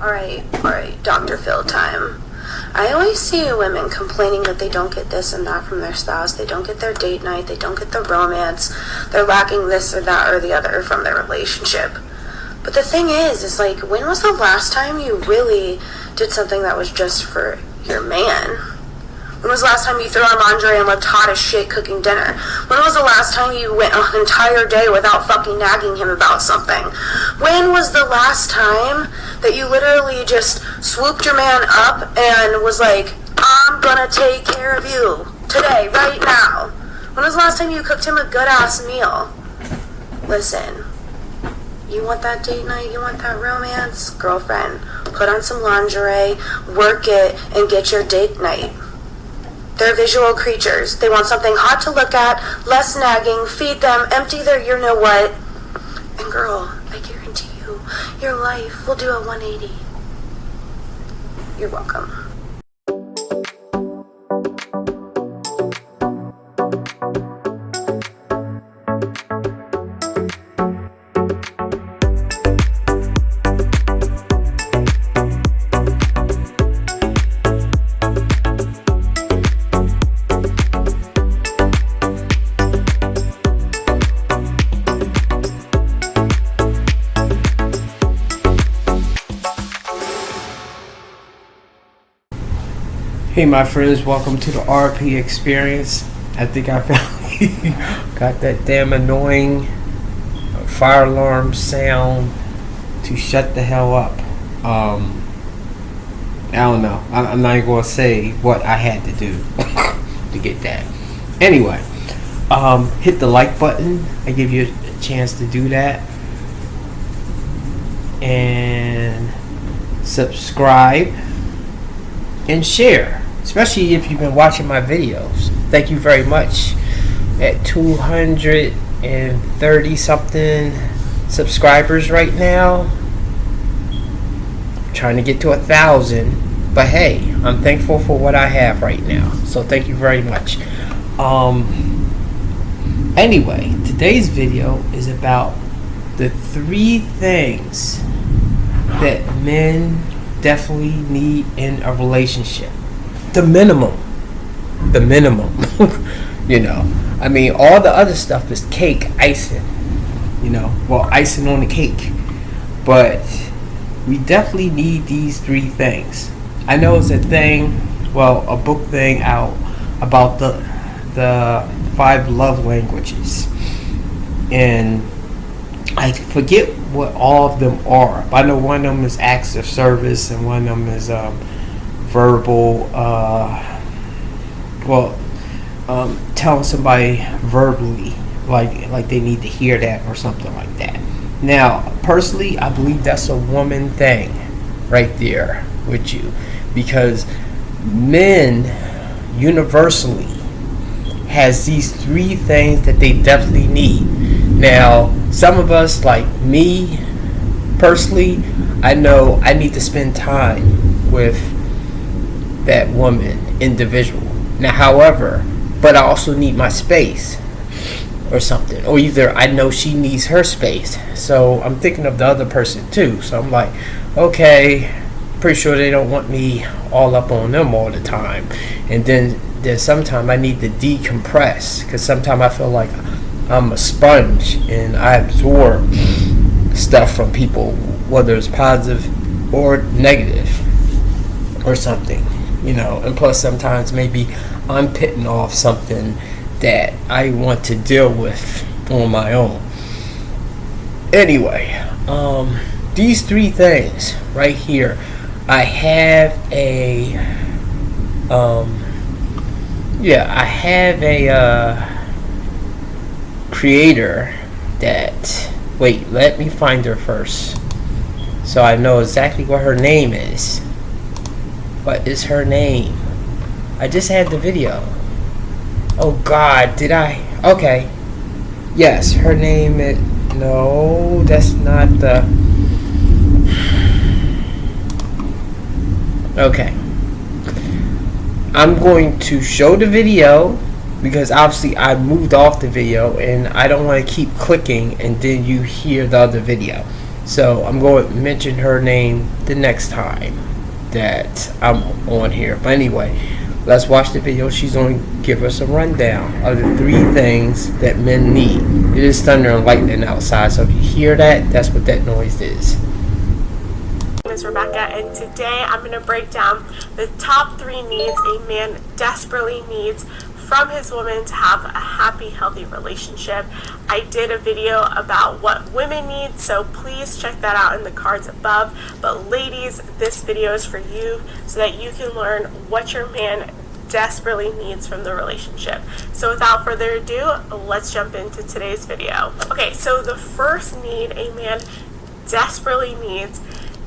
Alright, Dr. Phil time. I always see women complaining that they don't get this and that from their spouse. They don't get their date night. They don't get the romance. They're lacking this or that or the other from their relationship. But the thing is like, when was the last time you really did something that was just for your man? When was the last time you threw on lingerie and left hot as shit cooking dinner? When was the last time you went an entire day without fucking nagging him about something? When was the last time that you literally just swooped your man up and was like, I'm gonna take care of you today, right now? When was the last time you cooked him a good-ass meal? Listen, you want that date night? You want that romance? Girlfriend, put on some lingerie, work it, and get your date night. They're visual creatures. They want something hot to look at, less nagging, feed them, empty their you-know-what. And girl, I guarantee you, your life will do a 180. You're welcome. Hey my friends, welcome to the RP experience. I think I found got that damn annoying fire alarm sound to shut the hell up. I don't know. I'm not even gonna say what I had to do to get that. Anyway, hit the like button. I give you a chance to do that. And subscribe and share. Especially if you've been watching my videos. Thank you very much. At 230 something subscribers right now. I'm trying to get to 1,000. But hey, I'm thankful for what I have right now. So thank you very much. Anyway, today's video is about the 3 things that men definitely need in a relationship. The minimum. You know, I mean, all the other stuff is cake, icing. You know, well, icing on the cake. But we definitely need these 3 things. I know it's a thing, well, a book thing out about the 5 love languages. And I forget what all of them are. But I know one of them is acts of service and one of them is verbal, telling somebody verbally like they need to hear that or something like that. Now, personally, I believe that's a woman thing right there with you, because men universally has these 3 things that they definitely need. Now, some of us, like me personally, I know I need to spend time with that woman, individual. Now, however, but I also need my space or something, or either I know she needs her space, so I'm thinking of the other person too. So I'm like, okay, pretty sure they don't want me all up on them all the time. And then there's sometimes I need to decompress, because sometimes I feel like I'm a sponge and I absorb stuff from people, whether it's positive or negative or something. You know, and plus sometimes maybe I'm pitting off something that I want to deal with on my own. Anyway, these 3 things right here. I have a creator that, wait, let me find her first so I know exactly what her name is. What is her name? I just had the video. Oh God, did I? Okay. Yes, her name is... No, that's not the... Okay. I'm going to show the video, because obviously I moved off the video and I don't want to keep clicking and then you hear the other video. So I'm going to mention her name the next time that I'm on here. But anyway, let's watch the video. She's going to give us a rundown of the 3 things that men need. It is thunder and lightning outside, so if you hear that, that's what that noise is. My name is Rebecca, and today I'm going to break down the top 3 needs a man desperately needs from his woman to have a happy, healthy relationship. I did a video about what women need, so please check that out in the cards above. But ladies, this video is for you so that you can learn what your man desperately needs from the relationship. So without further ado, let's jump into today's video. Okay, so the first need a man desperately needs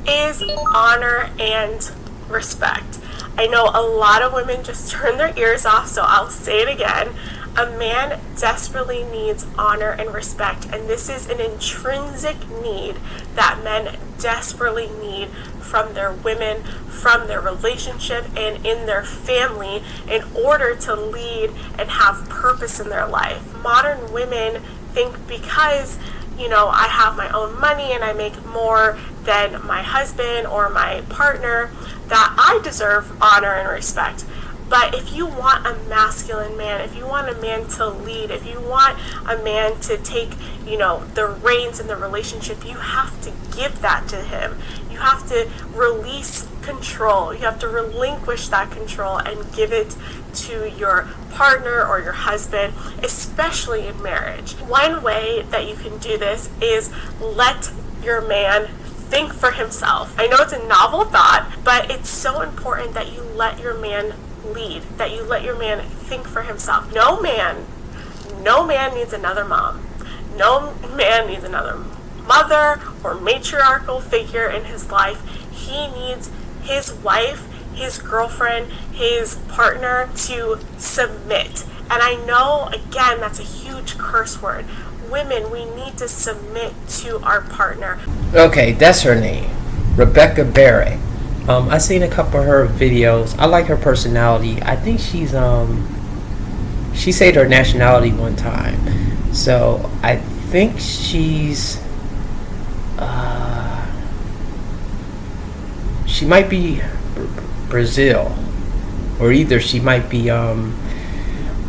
is honor and respect. I know a lot of women just turn their ears off, so I'll say it again. A man desperately needs honor and respect, and this is an intrinsic need that men desperately need from their women, from their relationship, and in their family in order to lead and have purpose in their life. Modern women think because I have my own money and I make more than my husband or my partner, that I deserve honor and respect. But if you want a masculine man, if you want a man to lead, if you want a man to take, the reins in the relationship, you have to give that to him. You have to release control. You have to relinquish that control and give it to your partner or your husband, especially in marriage. One way that you can do this is let your man think for himself. I know it's a novel thought, but it's so important that you let your man lead, that you let your man think for himself. No man needs another mom. No man needs another mother or matriarchal figure in his life. He needs his wife, his girlfriend, his partner to submit. And I know, again, that's a huge curse word. Women, we need to submit to our partner. Okay, that's her name, Rebecca Barrett. I seen a couple of her videos. I like her personality. I think she said her nationality one time. So I think she's she might be Brazil, or either she might be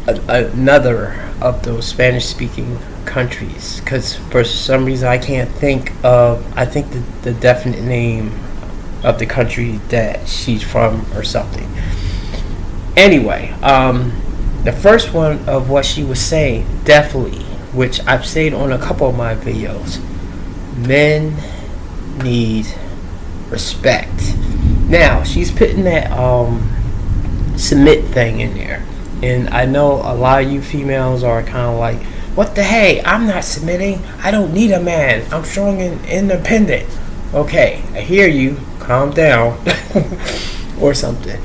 another of those Spanish-speaking countries, because for some reason I can't think of, I think the definite name of the country that she's from or something. Anyway, the first one of what she was saying, definitely, which I've said on a couple of my videos, men need respect. Now, she's putting that submit thing in there, and I know a lot of you females are kind of like, what the hey, I'm not submitting, I don't need a man, I'm strong and independent. Okay, I hear you, calm down. Or something.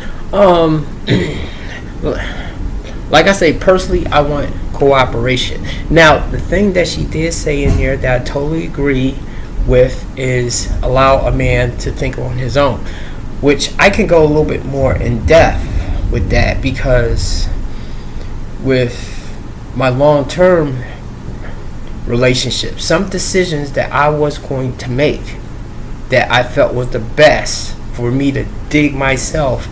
Like I say, personally, I want cooperation. Now, the thing that she did say in here that I totally agree with is allow a man to think on his own, which I can go a little bit more in depth with that, because with my long-term relationship, some decisions that I was going to make that I felt was the best for me to dig myself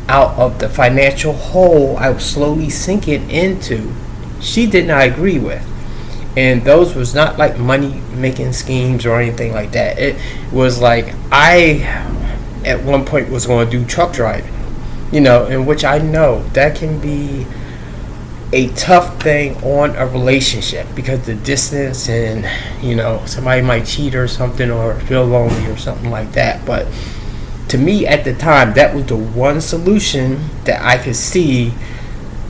out of the financial hole I was slowly sinking into, she did not agree with. And those was not like money making schemes or anything like that. It was like I at one point was going to do truck driving, in which I know that can be a tough thing on a relationship, because the distance and somebody might cheat or something, or feel lonely or something like that. But to me at the time, that was the one solution that I could see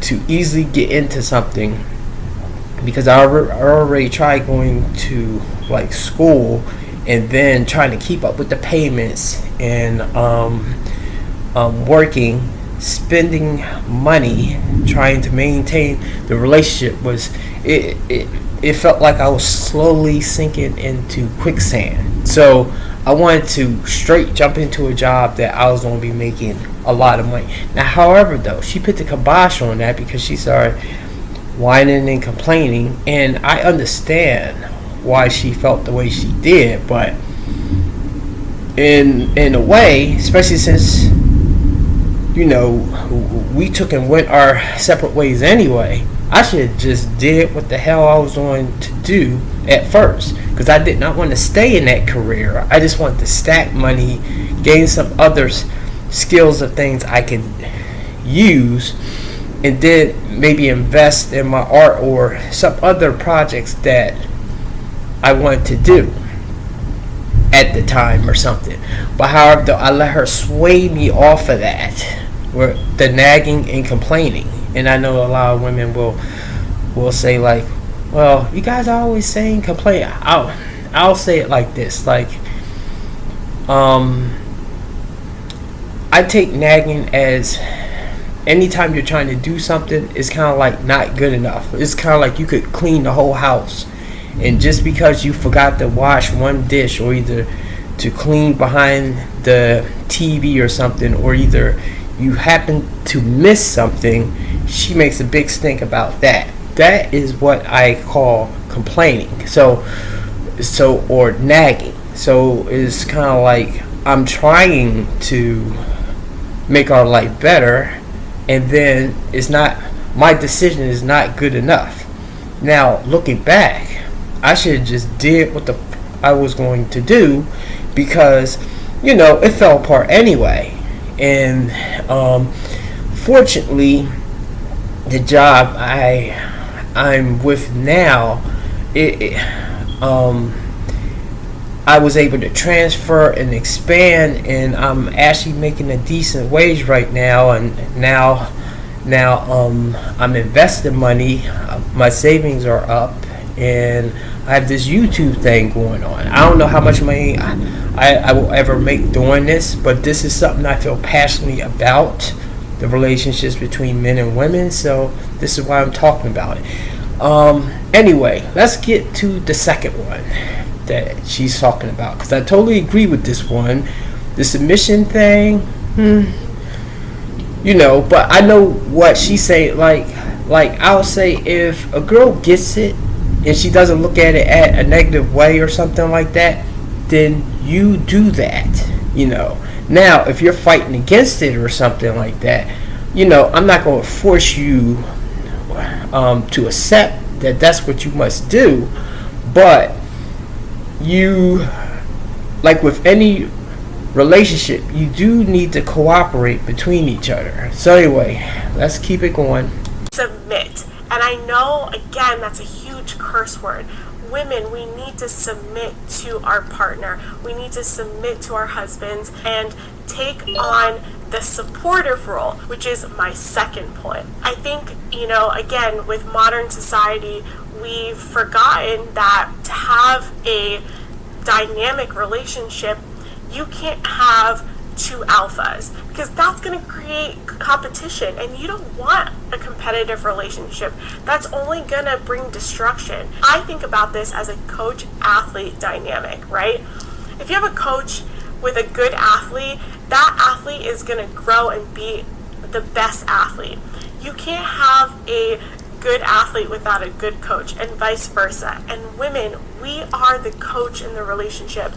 to easily get into something, because I already tried going to like school and then trying to keep up with the payments and working, spending money, trying to maintain the relationship. It felt like I was slowly sinking into quicksand. So I wanted to straight jump into a job that I was going to be making a lot of money. Now, however, though, she put the kibosh on that because she started whining and complaining, and I understand why she felt the way she did, but in a way, especially since we took and went our separate ways anyway. I should have just did what the hell I was going to do at first, because I did not want to stay in that career. I just wanted to stack money, gain some other skills of things I could use, and then maybe invest in my art or some other projects that I wanted to do at the time or something. But however, I let her sway me off of that, where the nagging and complaining. And I know a lot of women will say, like, well, you guys are always saying complain. I'll say it like this, like, I take nagging as anytime you're trying to do something, it's kind of like not good enough. It's kind of like you could clean the whole house, and just because you forgot to wash one dish, or either to clean behind the TV or something, or either you happen to miss something, she makes a big stink about that. That is what I call complaining. So or nagging. So it's kind of like I'm trying to make our life better, and then it's not, my decision is not good enough. Now looking back, I should have just did what I was going to do, because it fell apart anyway. And fortunately, the job I'm with now, I was able to transfer and expand, and I'm actually making a decent wage right now. And now I'm investing money. My savings are up, and I have this YouTube thing going on. I don't know how much money I will ever make doing this, but this is something I feel passionately about, the relationships between men and women. So this is why I'm talking about it. Anyway, let's get to the second one that she's talking about, because I totally agree with this one. The submission thing, but I know what she's saying. Like I'll say, if a girl gets it and she doesn't look at it at a negative way or something like that, then you do that. Now if you're fighting against it or something like that, I'm not going to force you to accept that that's what you must do. But you, like with any relationship, you do need to cooperate between each other. So anyway, let's keep it going. Submit. And I know, again, that's a huge curse word. Women, we need to submit to our partner. We need to submit to our husbands and take on the supportive role, which is my second point. I think, again, with modern society, we've forgotten that to have a dynamic relationship, you can't have two alphas, because that's going to create competition, and you don't want a competitive relationship. That's only going to bring destruction. I think about this as a coach-athlete dynamic, right? If you have a coach with a good athlete, that athlete is going to grow and be the best athlete. You can't have a good athlete without a good coach, and vice versa. And women, we are the coach in the relationship.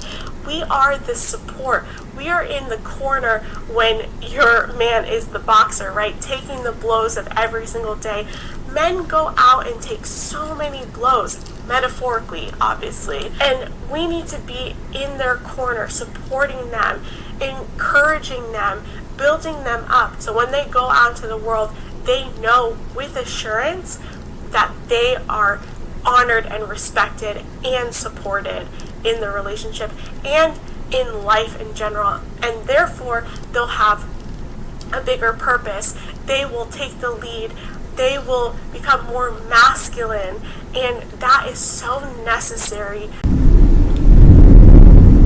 We are the support. We are in the corner when your man is the boxer, right? Taking the blows of every single day. Men go out and take so many blows, metaphorically, obviously. And we need to be in their corner, supporting them, encouraging them, building them up. So when they go out into the world, they know with assurance that they are honored and respected and supported in the relationship and in life in general. And therefore, they'll have a bigger purpose. They will take the lead. They will become more masculine. And that is so necessary.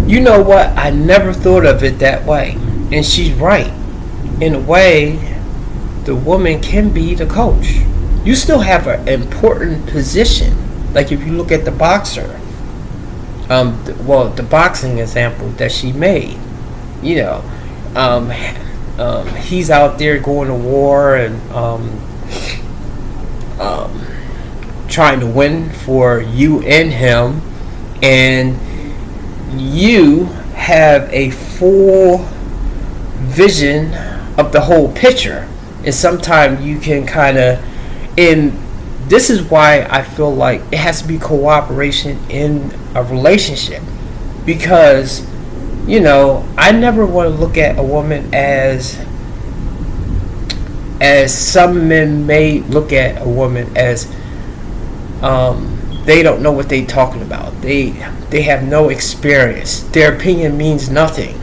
You know what? I never thought of it that way. And she's right. In a way, the woman can be the coach. You still have an important position. Like if you look at the boxer, the boxing example that she made, he's out there going to war and trying to win for you and him, and you have a full vision of the whole picture, and sometimes you can kind of, and this is why I feel like it has to be cooperation in a relationship, because I never want to look at a woman as some men may look at a woman as they don't know what they're talking about. They have no experience. Their opinion means nothing.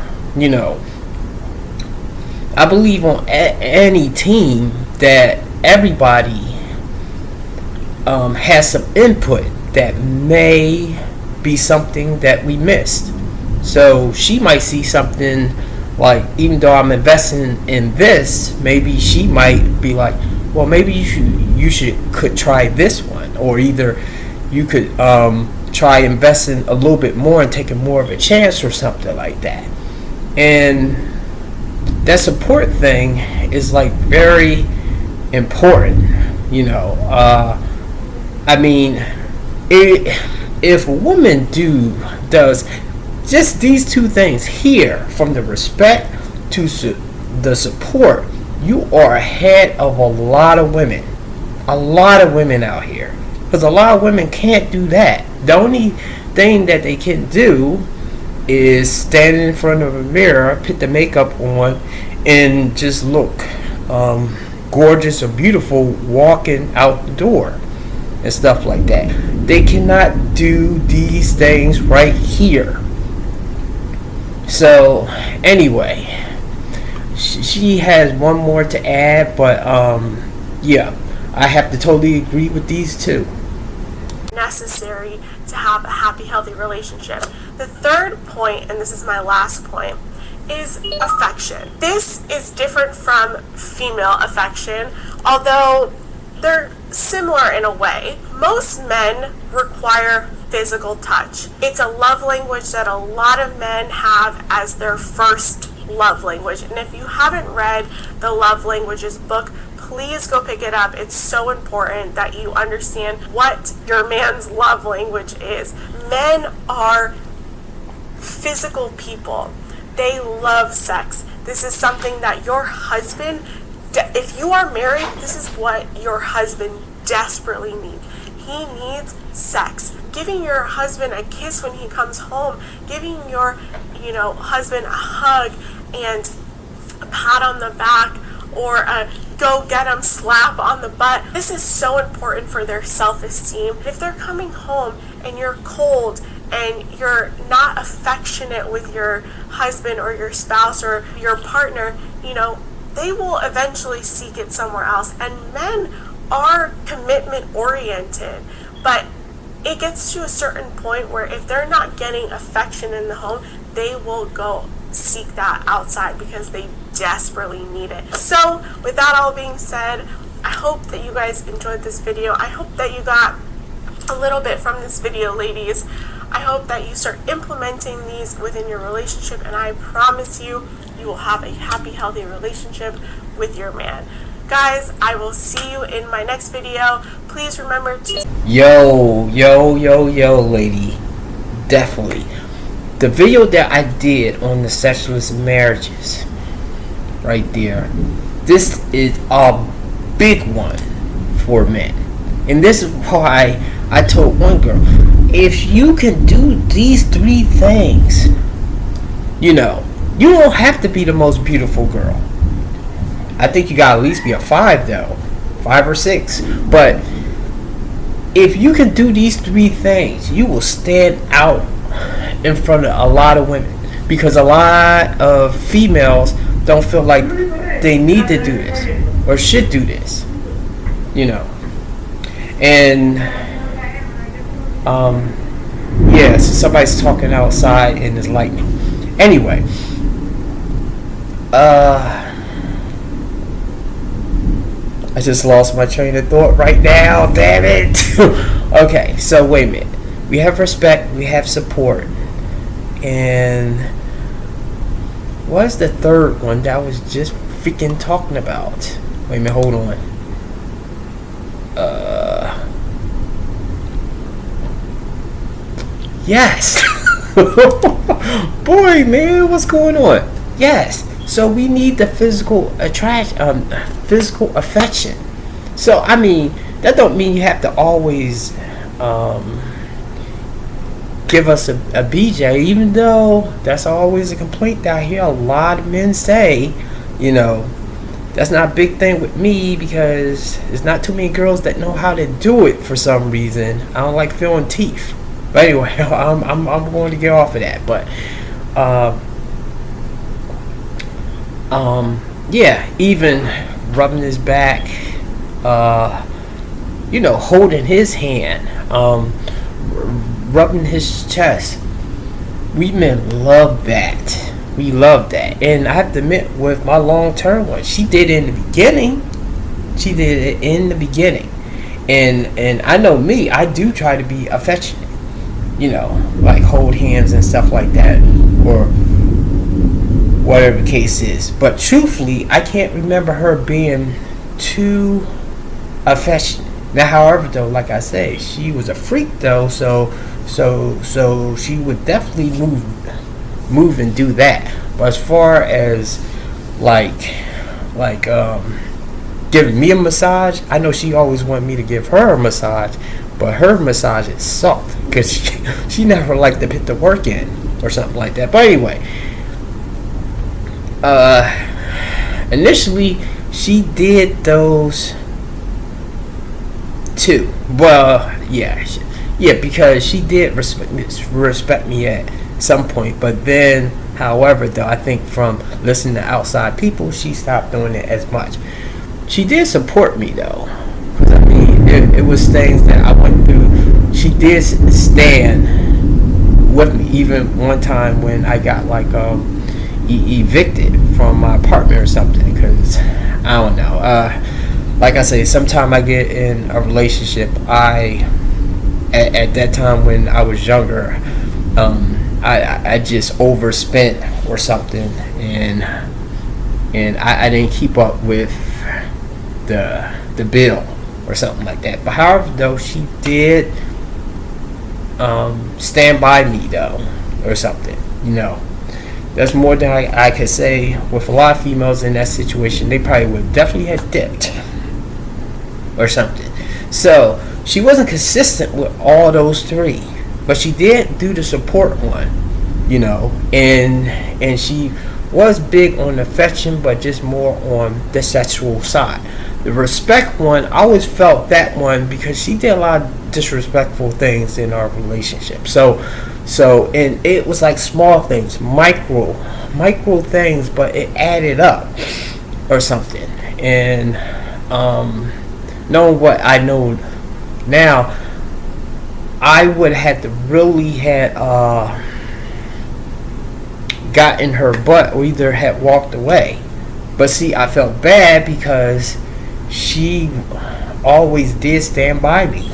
I believe on any team that everybody has some input that may be something that we missed. So she might see something like, even though I'm investing in this, maybe she might be like, well, maybe you could try this one, or either you could try investing a little bit more and taking more of a chance or something like that. And that support thing is like very important. I mean, if a woman does just these two things here, from the respect to the support, you are ahead of a lot of women out here, because a lot of women can't do that. The only thing that they can do is stand in front of a mirror, put the makeup on, and just look gorgeous or beautiful walking out the door and stuff like that. They cannot do these things right here. So anyway, she has one more to add, but yeah, I have to totally agree with these two. Necessary to have a happy, healthy relationship. The third point, and this is my last point, is affection. This is different from female affection, although they're similar in a way. Most men require physical touch. It's a love language that a lot of men have as their first love language. And if you haven't read the Love Languages book, please go pick it up. It's so important that you understand what your man's love language is. Men are physical people. They love sex. This is something that your husband, if you are married, this is what your husband desperately needs. He needs sex. Giving your husband a kiss when he comes home, giving your, husband a hug and a pat on the back, or a go get him slap on the butt. This is so important for their self-esteem. If they're coming home and you're cold and you're not affectionate with your husband or your spouse or your partner, they will eventually seek it somewhere else. And men are commitment oriented, but it gets to a certain point where if they're not getting affection in the home, they will go seek that outside because they desperately need it. So with that all being said, I hope that you guys enjoyed this video. I hope that you got a little bit from this video, ladies. I hope that you start implementing these within your relationship, and I promise you, you will have a happy, healthy relationship with your man. Guys, I will see you in my next video. Please remember to... Yo, lady. Definitely. The video that I did on the sexless marriages, right there, this is a big one for men. And this is why I told one girl, if you can do these 3 things, you don't have to be the most beautiful girl. I think you gotta at least be a 5 though. 5 or 6. But if you can do these 3 things, you will stand out in front of a lot of women. Because a lot of females don't feel like they need to do this or should do this. And yes, somebody's talking outside and there's lightning. Anyway, I just lost my train of thought right now, damn it. Okay, so wait a minute. We have respect, we have support, and what's the third one that I was just freaking talking about? Wait a minute, hold on. Yes. Boy, man, what's going on? Yes. So we need the physical attraction, physical affection. So I mean, that don't mean you have to always give us a BJ, even though that's always a complaint that I hear a lot of men say. You know, that's not a big thing with me because there's not too many girls that know how to do it for some reason. I don't like feeling teeth. But anyway, I'm going to get off of that. But yeah, even rubbing his back, you know, holding his hand, rubbing his chest. We men love that. We love that. And I have to admit, with my long-term one, she did it in the beginning. She did it in the beginning. And I know me, I do try to be affectionate. You know, like hold hands and stuff like that. Or whatever the case is. But truthfully, I can't remember her being too affectionate. Now, however, though, like I say, she was a freak, though, so she would definitely move and do that. But as far as like giving me a massage, I know she always wanted me to give her a massage, but her massages sucked because she never liked to put the work in or something like that. But anyway, initially she did those too. Well, yeah, because she did respect me at some point. But then, however, though, I think from listening to outside people, she stopped doing it as much. She did support me though, because I mean, it was things that I went through. She did stand with me, even one time when I got like evicted from my apartment or something, because I don't know. Like I say, sometime I get in a relationship, at that time when I was younger, I just overspent or something, and I didn't keep up with the bill or something like that. But however, though, she did stand by me though, or something, you know. That's more than I could say. With a lot of females in that situation, they probably would definitely have dipped or something. So she wasn't consistent with all those three, but she did do the support one, you know, and she was big on affection, but just more on the sexual side. The respect one, I always felt that one because she did a lot of disrespectful things in our relationship. So and it was like small things, micro things, but it added up or something. And knowing what I know now, I would have to really had got in her butt or either had walked away. But see, I felt bad because she always did stand by me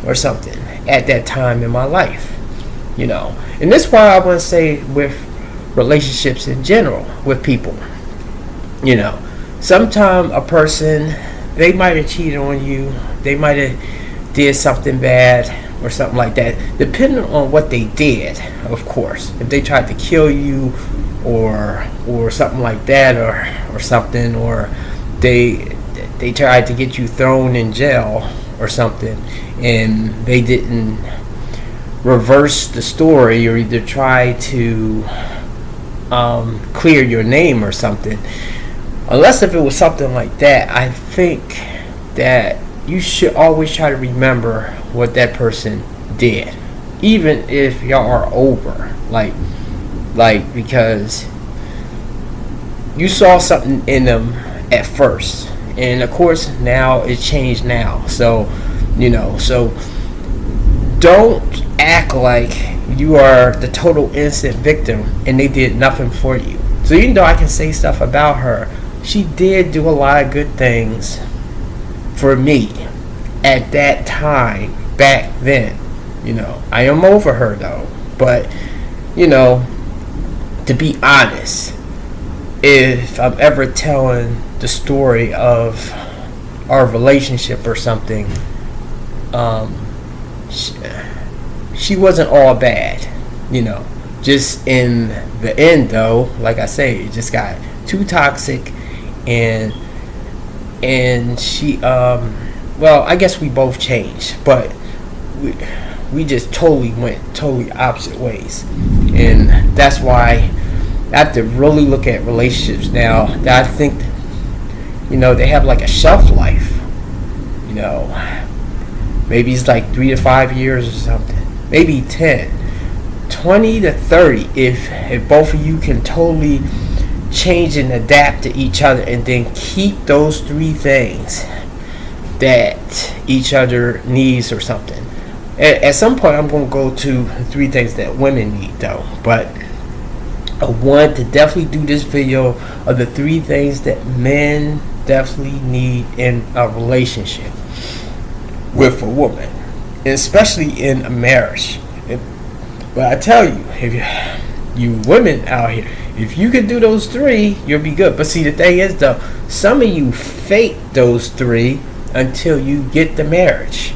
or something at that time in my life, you know. And this is why I want to say with relationships in general with people, you know, sometimes a person, they might have cheated on you, they might have did something bad or something like that, depending on what they did, of course. If they tried to kill you or something like that, or something, or they tried to get you thrown in jail or something, and they didn't reverse the story or either try to clear your name or something. Unless if it was something like that, I think that you should always try to remember what that person did, even if y'all are over, like because you saw something in them at first, and of course now it changed now. So, you know, so don't act like you are the total innocent victim and they did nothing for you. So even though I can say stuff about her, she did do a lot of good things for me at that time back then. You know, I am over her though, but you know, to be honest, if I'm ever telling the story of our relationship or something, she wasn't all bad. You know, just in the end, though, like I say, it just got too toxic, and she, well, I guess we both changed, but we just totally went totally opposite ways, and that's why I have to really look at relationships now that I think, you know, they have like a shelf life. You know, maybe it's like 3 to 5 years or something, maybe 10, 20 to 30, if both of you can totally change and adapt to each other, and then keep those 3 things that each other needs or something. At some point, I'm going to go to the 3 things that women need, though, but I want to definitely do this video of the 3 things that men definitely need in a relationship with a woman, especially in a marriage. But I tell you, if you women out here, if you can do those 3, you'll be good. But see, the thing is, though, some of you fake those 3 until you get the marriage,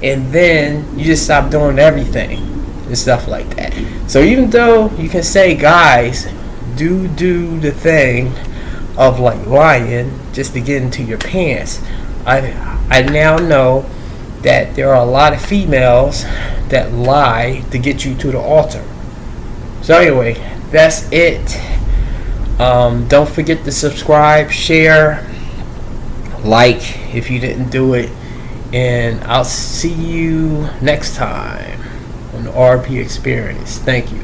and then you just stop doing everything and stuff like that. So even though you can say, guys, do the thing of like lying just to get into your pants, I now know that there are a lot of females that lie to get you to the altar. So anyway, that's it. Don't forget to subscribe, share, like if you didn't do it, and I'll see you next time on the RP Experience. Thank you.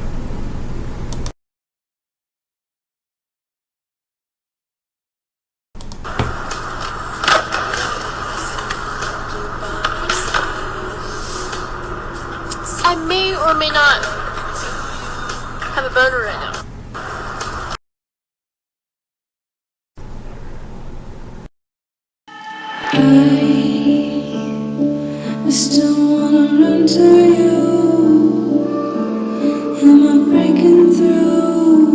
I may or may not have a boner right now. I still wanna run to you. Am I breaking through?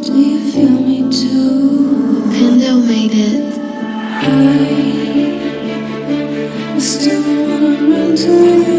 Do you feel me too? Pando made it. I still wanna run to you.